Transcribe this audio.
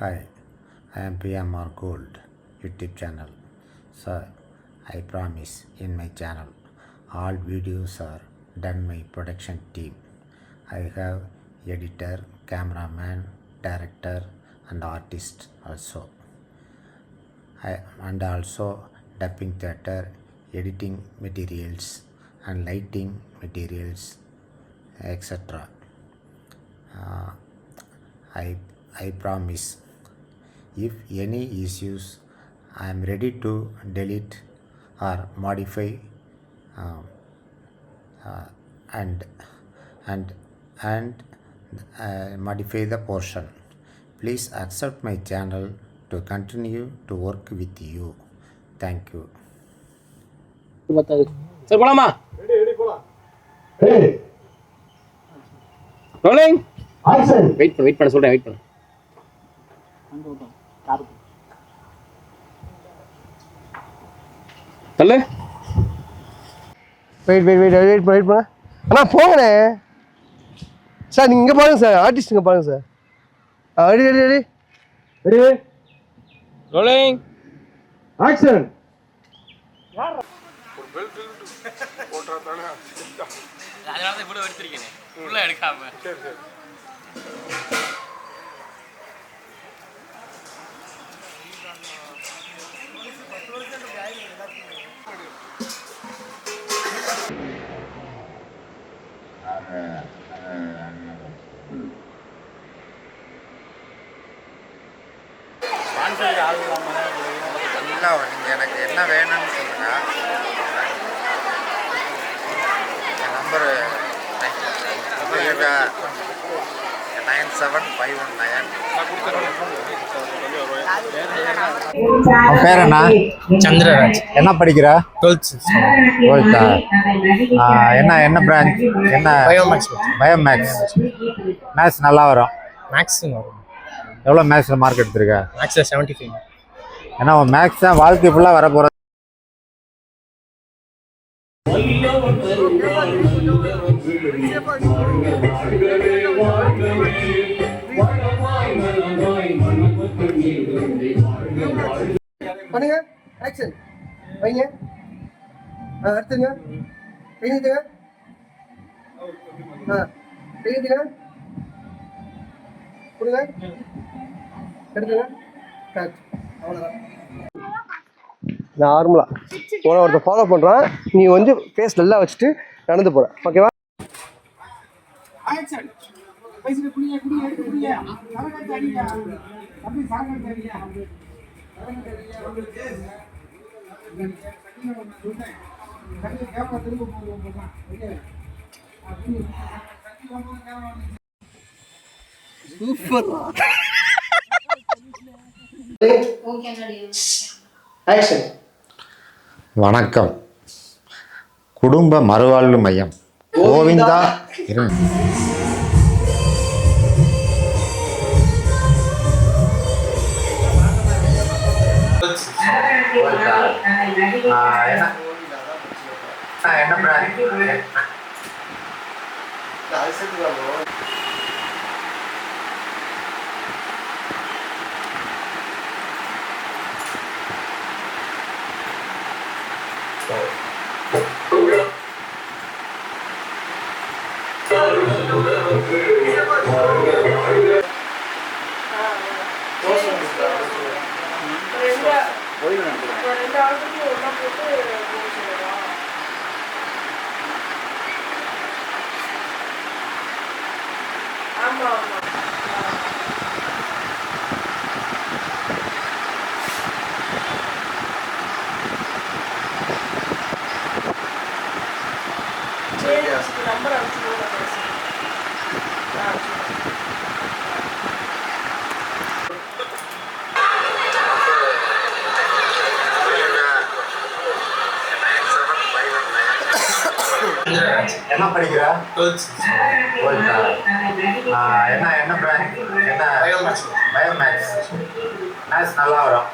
Hi, I am PMR Gold YouTube channel. Sir, I promise in my channel all videos are done by production team. I have editor, cameraman, director and artist also. And also dubbing theater, editing materials and lighting materials, etc. Uh, I I promise. If any issues, I am ready to delete or modify uh, and and and modify the portion. Please accept my channel to continue to work with you. Thank you. சரி போலாமா? Rolling. Wait பண்ண சொல்றேன், wait பண்ணு. தள்ளு. Wait பண்ண. அண்ணா போங்கண்ணே. Sir நீங்கள் இங்கே பாருங்க சார், ஆர்டிஸ்ட் இங்கே பாருங்க சார். ரெடி. ரோலிங். ஆக்ஷன். ஒரு பெல்ட் போட்டா தானே அதனால தான் இவ்வளோ எடுத்திருக்கேன் ஃபுல்லாக எடுக்காம. சரி சரி இல்லை, நீங்கள் எனக்கு என்ன வேணும்னு சொல்லுங்கள். என் நம்பரு 97519. பேர் என்ன? சந்திரராஜ். என்ன படிக்கிற? 12th. என்ன என்ன பிரான்ச்? என்ன? பயோமேக்ஸ். பயோமேக்ஸ். மேக்ஸ் நல்லா வரும். மேக்ஸ் வரும். எவ்வளோ மேக்ஸில் மார்க் எடுத்திருக்க? மேக்ஸில் 75. ஏன்னா உன் மேக்ஸ் தான் வாழ்க்கை ஃபுல்லாக வர போகிற. பண்ணுங்க. ஆக்ஷன். வைங்க. அடுத்துங்க. எழுதுங்க. எழுதுங்க. கொடுங்க. எடுத்துங்க. கரெக்ட். அவ்வளோதான். நார்மலா உன ஒருத்தர் ஃபாலோ பண்ணுறான், நீ வந்து ஃபேஸ் நல்லா வச்சுட்டு நடந்து போகிற. ஓகேவா? ஆக்ஷன். வணக்கம். குடும்ப மறுவாழ்வு மையம் கோவிந்தா. என்ன பிரான்ச்? என்ன படிக்கிற? 12th. என்ன என்ன பிரான்ச்? என்ன? பயோமேக்ஸ். பயோமேக்ஸ். மேக்ஸ் நல்லா வரும்.